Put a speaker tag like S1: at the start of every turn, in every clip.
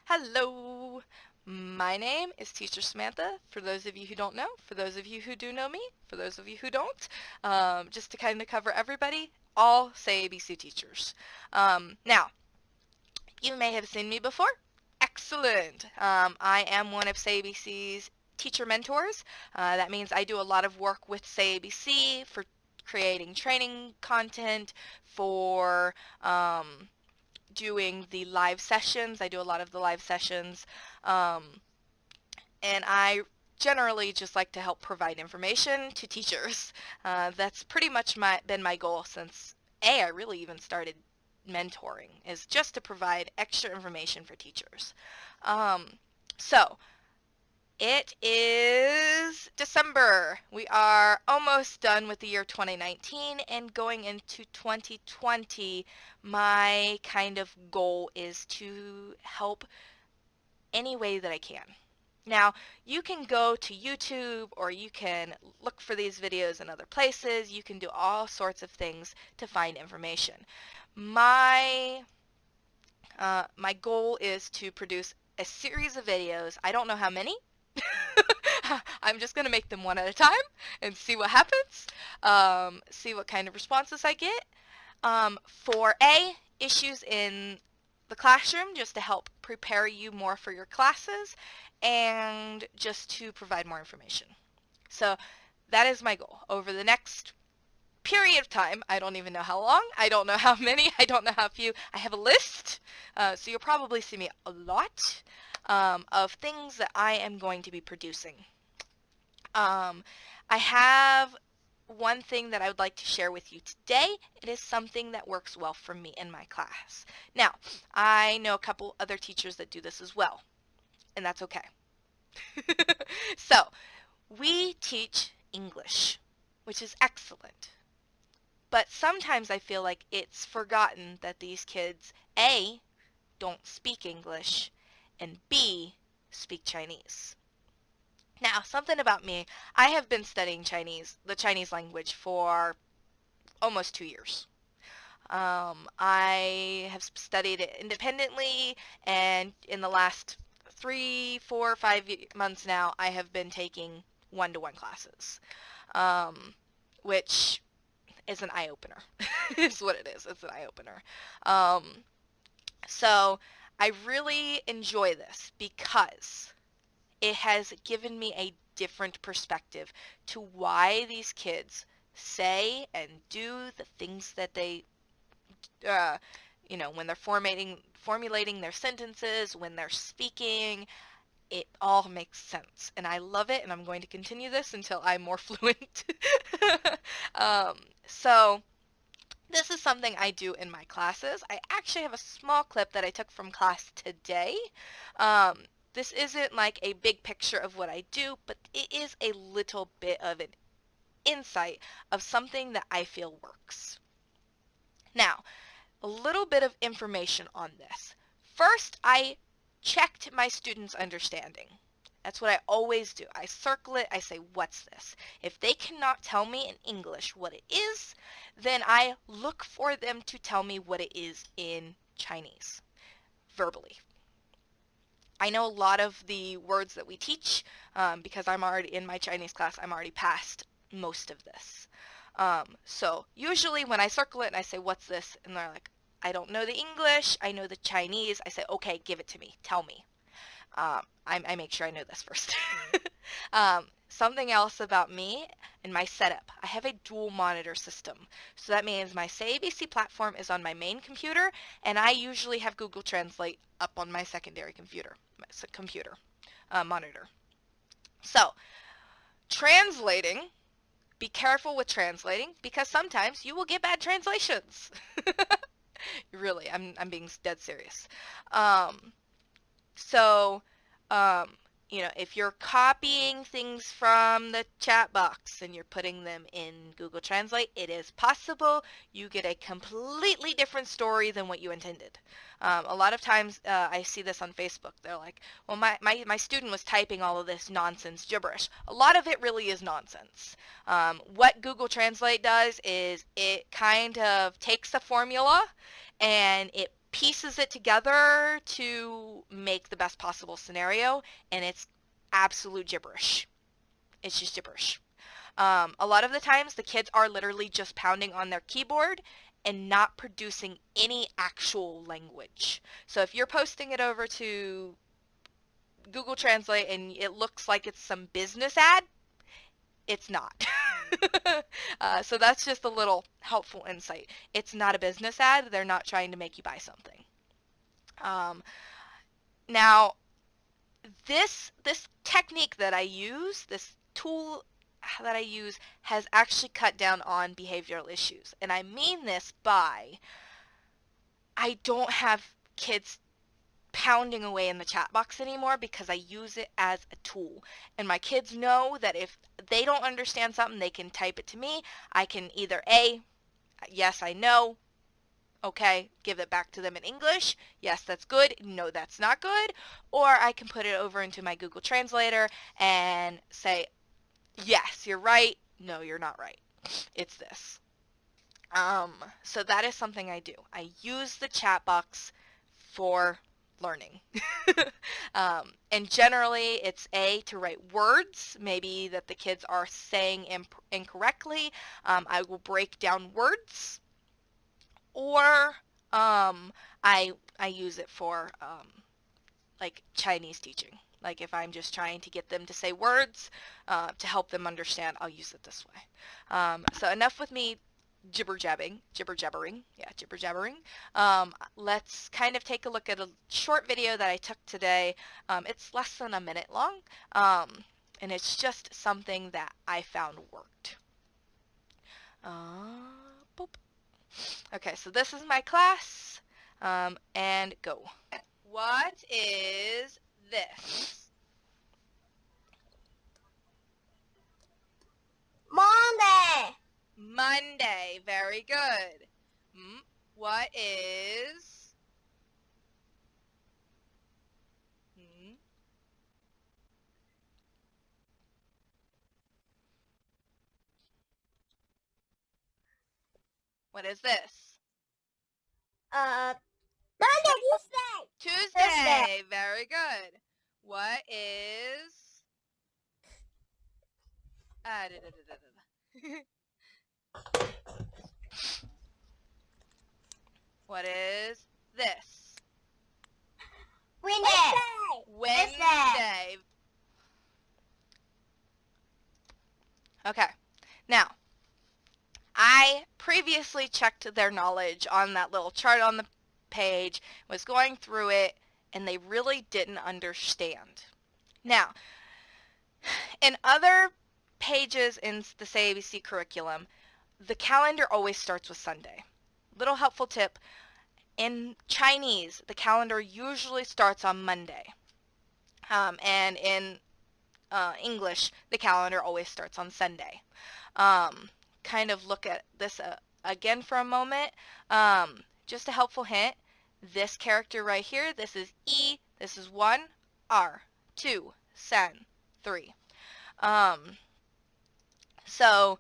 S1: Hello, my name is Teacher Samantha. For those of you who don't know, for those of you who do know me, for those of you who don't, just to kind of cover everybody, all SayABC teachers. Now, you may have seen me before. Excellent. I am one of SayABC's teacher mentors. That means I do a lot of work with SayABC for creating training content, for doing the live sessions. I do a lot of the live sessions. Um, and I generally just like to help provide information to teachers. That's pretty much been my goal since I really even started mentoring, is just to provide extra information for teachers. Um, so it is December. We are almost done with the year 2019 and going into 2020. My kind of goal is to help any way that I can. Now, you can go to YouTube or you can look for these videos in other places. You can do all sorts of things to find information. My goal is to produce a series of videos. I don't know how many. I'm just going to make them one at a time and see what happens, see what kind of responses I get. For issues in the classroom, just to help prepare you more for your classes and just to provide more information. So that is my goal. Over the next period of time, I don't even know how long, I don't know how many, I don't know how few, I have a list, so you'll probably see me a lot of things that I am going to be producing. I have one thing that I would like to share with you today. It is something that works well for me in my class. Now, I know a couple other teachers that do this as well, and that's okay. So, we teach English, which is excellent. But sometimes I feel like it's forgotten that these kids, A, don't speak English, and B, speak Chinese. Now, something about me, I have been studying the Chinese language for almost 2 years. I have studied it independently, and in the last 3, 4, 5 months now, I have been taking one-to-one classes, which is an eye-opener. Is what it is. It's an eye-opener. Um, so I really enjoy this because it has given me a different perspective to why these kids say and do the things that they, uh, when they're formulating their sentences, when they're speaking, it all makes sense. And I love it, and I'm going to continue this until I'm more fluent. um, so this is something I do in my classes. I actually have a small clip that I took from class today. Um, this isn't like a big picture of what I do, but it is a little bit of an insight of something that I feel works. Now, a little bit of information on this. First, I checked my students' understanding. That's what I always do. I circle it. I say, what's this? If they cannot tell me in English what it is, then I look for them to tell me what it is in Chinese, verbally. I know a lot of the words that we teach because I'm already in my Chinese class. I'm already past most of this. So usually when I circle it and I say, what's this? And they're like, I don't know the English. I know the Chinese. I say, okay, give it to me. Tell me. I make sure I know this first. Something else about me and my setup. I have a dual monitor system. So that means my SayABC platform is on my main computer, and I usually have Google Translate up on my secondary monitor. So, translating, be careful with translating because sometimes you will get bad translations. Really, I'm being dead serious. So, um, if you're copying things from the chat box and you're putting them in Google Translate, it is possible you get a completely different story than what you intended. A lot of times I see this on Facebook. They're like, well, my student was typing all of this nonsense gibberish. A lot of it really is nonsense. What Google Translate does is it kind of takes a formula and it pieces it together to make the best possible scenario, and it's absolute gibberish. It's just gibberish. A lot of the times, the kids are literally just pounding on their keyboard and not producing any actual language. So if you're posting it over to Google Translate and it looks like it's some business ad, it's not. So that's just a little helpful insight. It's not a business ad. They're not trying to make you buy something. Now, this technique that I use, this tool that I use, has actually cut down on behavioral issues. And I mean this by, I don't have kids pounding away in the chat box anymore because I use it as a tool. And my kids know that if they don't understand something, they can type it to me. I can either A, yes, I know, okay, give it back to them in English. Yes, that's good. No, that's not good. Or I can put it over into my Google Translator and say, yes, you're right. No, you're not right. It's this. So that is something I do. I use the chat box for learning. And generally it's A, to write words, maybe that the kids are saying incorrectly. I will break down words, or I use it for like Chinese teaching. Like if I'm just trying to get them to say words to help them understand, I'll use it this way. So enough with me jibber-jabbering. Let's kind of take a look at a short video that I took today. It's less than a minute long, and it's just something that I found worked. Boop. Okay, so this is my class, and go. What is this?
S2: Monday.
S1: Monday. Very good. What is... What is this?
S2: Monday, Tuesday.
S1: Tuesday. Very good. What is... What is this? Wednesday. Okay. Now, I previously checked their knowledge on that little chart on the page, was going through it, and they really didn't understand. Now, in other pages in the SayABC curriculum, the calendar always starts with Sunday. Little helpful tip, in Chinese, the calendar usually starts on Monday. And in English, the calendar always starts on Sunday. Kind of look at this again for a moment. Just a helpful hint, this character right here, this is E, this is 1, R, 2, Sen, 3. So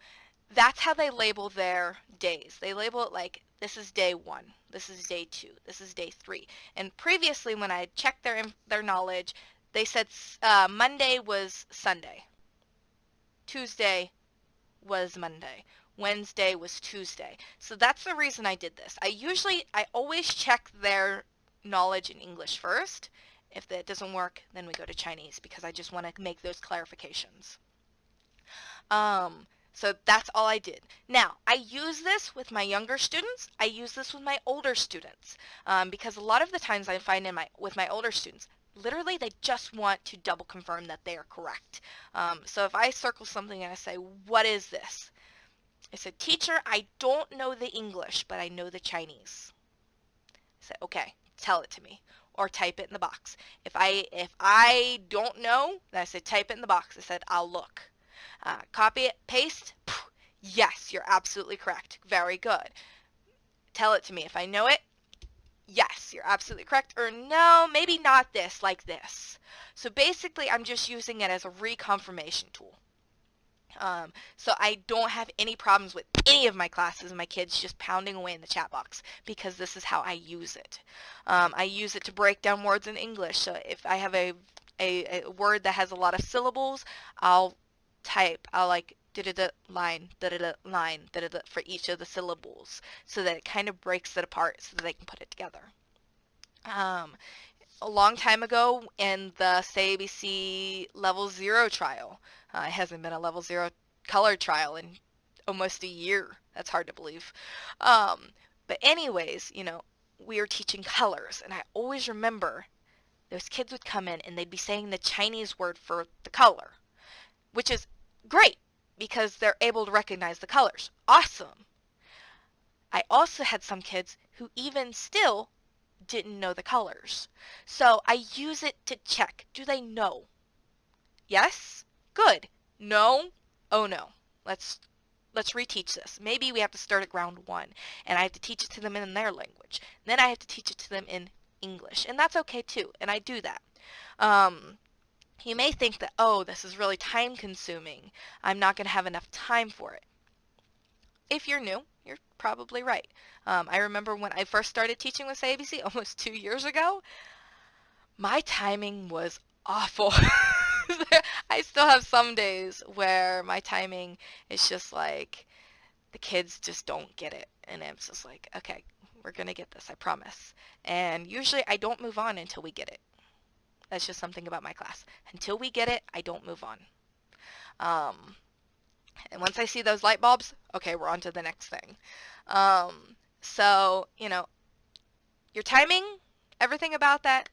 S1: that's how they label their days. They label it like, this is day 1, this is day 2, this is day 3. And previously when I checked their knowledge, they said Monday was Sunday, Tuesday was Monday, Wednesday was Tuesday. So that's the reason I did this. I always check their knowledge in English first. If that doesn't work, then we go to Chinese, because I just want to make those clarifications. So that's all I did. Now, I use this with my younger students. I use this with my older students, because a lot of the times I find with my older students, literally they just want to double confirm that they are correct. So if I circle something and I say, what is this? I said, teacher, I don't know the English, but I know the Chinese. I said, okay, tell it to me, or type it in the box. If I don't know, then I said, type it in the box. I said, I'll look. Copy it, paste. Yes, you're absolutely correct. Very good. Tell it to me. If I know it, yes, you're absolutely correct. Or no, maybe not this, like this. So basically, I'm just using it as a reconfirmation tool. So I don't have any problems with any of my classes and my kids just pounding away in the chat box because this is how I use it. I use it to break down words in English. So if I have a word that has a lot of syllables, I'll I'll like da-da-da line, da-da-da line, da-da-da for each of the syllables so that it kind of breaks it apart so that they can put it together. A long time ago in the SayABC Level 0 trial. It hasn't been a Level 0 color trial in almost a year. That's hard to believe. But anyways, we were teaching colors, and I always remember those kids would come in and they'd be saying the Chinese word for the color, which is great because they're able to recognize the colors. Awesome. I also had some kids who even still didn't know the colors. So I use it to check. Do they know? Yes? Good. No? Oh no. Let's reteach this. Maybe we have to start at ground one and I have to teach it to them in their language. Then I have to teach it to them in English. And that's okay too. And I do that. You may think that, oh, this is really time consuming. I'm not going to have enough time for it. If you're new, you're probably right. I remember when I first started teaching with SayABC almost 2 years ago, my timing was awful. I still have some days where my timing is just like the kids just don't get it. And it's just like, okay, we're going to get this, I promise. And usually I don't move on until we get it. That's just something about my class. Until we get it, I don't move on. And once I see those light bulbs, okay, we're on to the next thing. So, your timing, everything about that,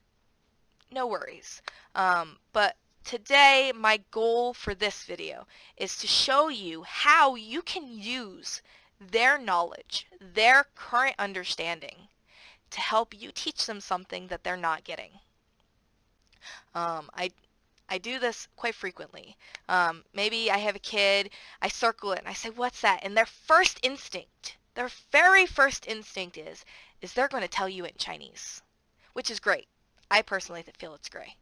S1: no worries. But today, my goal for this video is to show you how you can use their knowledge, their current understanding, to help you teach them something that they're not getting. I do this quite frequently. Maybe I have a kid, I circle it, and I say, what's that? And their very first instinct is they're going to tell you in Chinese, which is great. I personally feel it's great.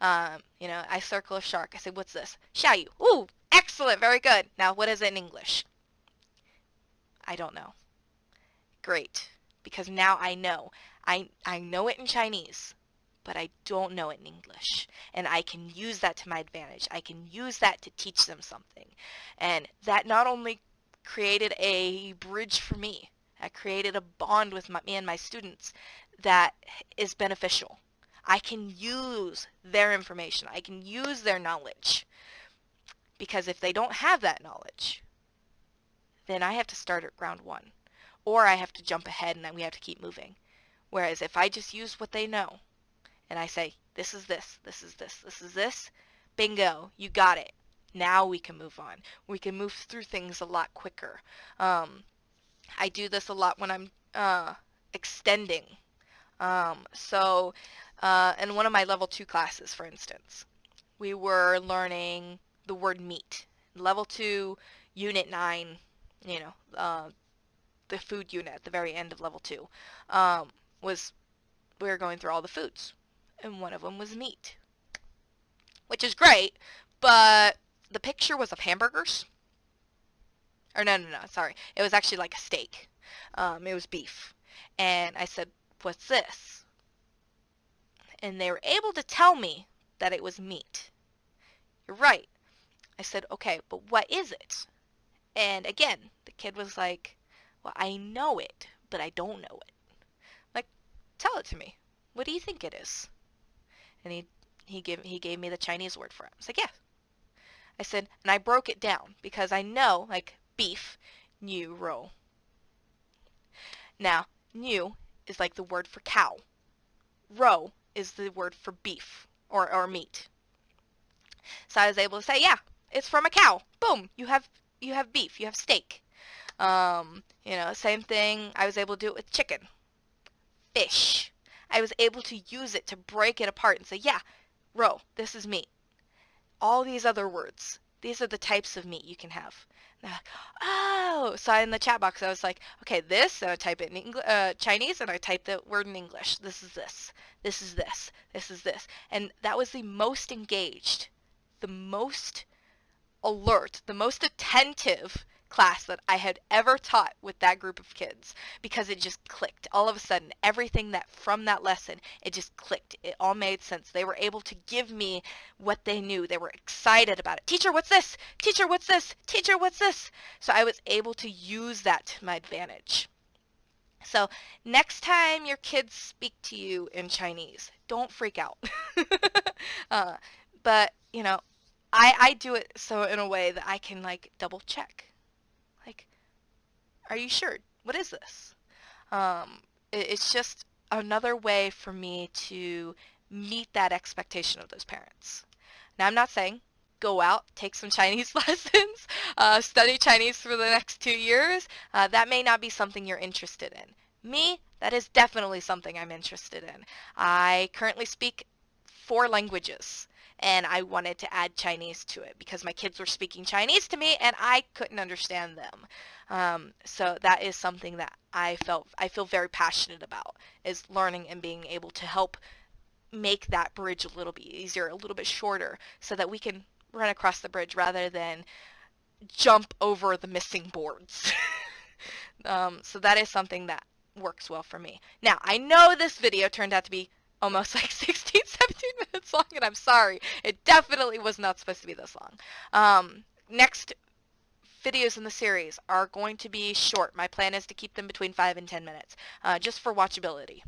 S1: I circle a shark. I say, what's this? Xiaoyu. Ooh, excellent, very good. Now, what is it in English? I don't know. Great, because now I know. I know it in Chinese, but I don't know it in English. And I can use that to my advantage. I can use that to teach them something. And that not only created a bridge for me, that created a bond with me and my students that is beneficial. I can use their information. I can use their knowledge. Because if they don't have that knowledge, then I have to start at ground one. Or I have to jump ahead and then we have to keep moving. Whereas if I just use what they know, and I say, this is this, this is this, this is this, bingo, you got it. Now we can move on. We can move through things a lot quicker. I do this a lot when I'm extending. In one of my level 2 classes, for instance, we were learning the word meat. Level 2, unit 9, the food unit at the very end of level 2, we were going through all the foods. And one of them was meat, which is great, but the picture was of hamburgers. Or no, sorry. It was actually like a steak. It was beef. And I said, what's this? And they were able to tell me that it was meat. You're right. I said, okay, but what is it? And again, the kid was like, well, I know it, but I don't know it. Like, tell it to me. What do you think it is? And he gave me the Chinese word for it. I was like, yeah. I said, and I broke it down because I know, like, beef, niu rou. Now, niu is like the word for cow. Rou is the word for beef or meat. So I was able to say, yeah, it's from a cow. Boom, you have beef, you have steak. Same thing. I was able to do it with chicken, fish. I was able to use it to break it apart and say, yeah, rou, this is meat. All these other words, these are the types of meat you can have. And they're like, oh, so in the chat box I was like, okay, this, and I type it in Chinese, and I type the word in English. This is this. This is this. This is this. And that was the most engaged, the most alert, the most attentive class that I had ever taught with that group of kids, because it just clicked. All of a sudden, everything that from that lesson, it just clicked. It all made sense. They were able to give me what they knew. They were excited about it. Teacher, what's this? Teacher, what's this? Teacher, what's this? So I was able to use that to my advantage. So next time your kids speak to you in Chinese, don't freak out. uh, but, I do it so in a way that I can like double check. Like, are you sure? What is this? It's just another way for me to meet that expectation of those parents. Now, I'm not saying go out, take some Chinese lessons, study Chinese for the next 2 years. That may not be something you're interested in. Me, that is definitely something I'm interested in. I currently speak 4 languages, and I wanted to add Chinese to it because my kids were speaking Chinese to me and I couldn't understand them. So that is something that I feel very passionate about, is learning and being able to help make that bridge a little bit easier, a little bit shorter, so that we can run across the bridge rather than jump over the missing boards. So that is something that works well for me. Now, I know this video turned out to be almost like 16, 17 minutes long, and I'm sorry. It definitely was not supposed to be this long. Next videos in the series are going to be short. My plan is to keep them between 5 and 10 minutes, just for watchability.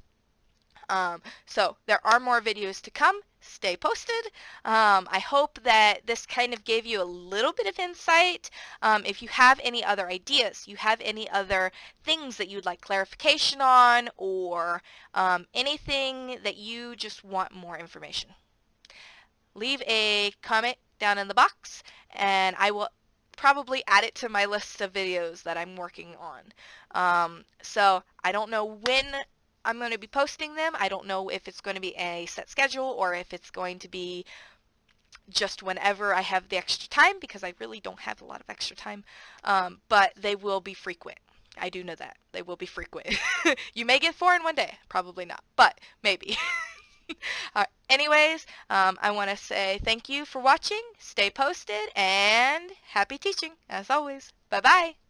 S1: So there are more videos to come. Stay posted. I hope that this kind of gave you a little bit of insight. If you have any other ideas, you have any other things that you'd like clarification on, or anything that you just want more information, leave a comment down in the box and I will probably add it to my list of videos that I'm working on. So I don't know when I'm going to be posting them. I don't know if it's going to be a set schedule or if it's going to be just whenever I have the extra time, because I really don't have a lot of extra time. But they will be frequent. I do know that. They will be frequent. You may get 4 in one day. Probably not, but maybe. Anyways, I want to say thank you for watching. Stay posted and happy teaching as always. Bye-bye.